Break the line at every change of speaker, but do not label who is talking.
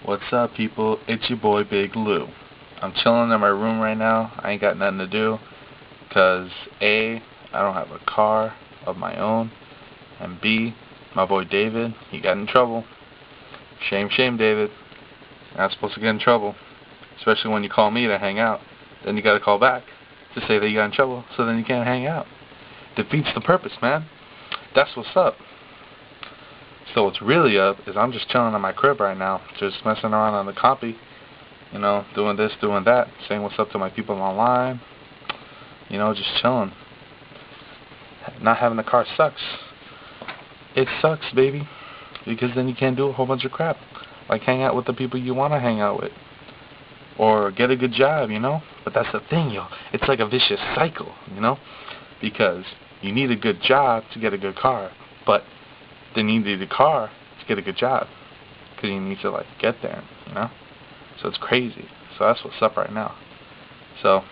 What's up, people? It's your boy Big Lou. I'm chilling in my room right now. I ain't got nothing to do because A, I don't have a car of my own, and B, my boy David, he got in trouble. Shame, shame, David. You're not supposed to get in trouble, especially when you call me to hang out. Then you gotta call back to say that you got in trouble, so then you can't hang out. Defeats the purpose, man. That's what's up. So what's really up is I'm just chilling in my crib right now, just messing around on the compy, doing this, doing that, saying what's up to my people online, just chilling. Not having a car sucks. It sucks, baby, because then you can't do a whole bunch of crap, like hang out with the people you want to hang out with, or get a good job, But that's the thing, yo. It's like a vicious cycle, because you need a good job to get a good car, but then you need a car to get a good job, because you need to get there, So it's crazy. So that's what's up right now. So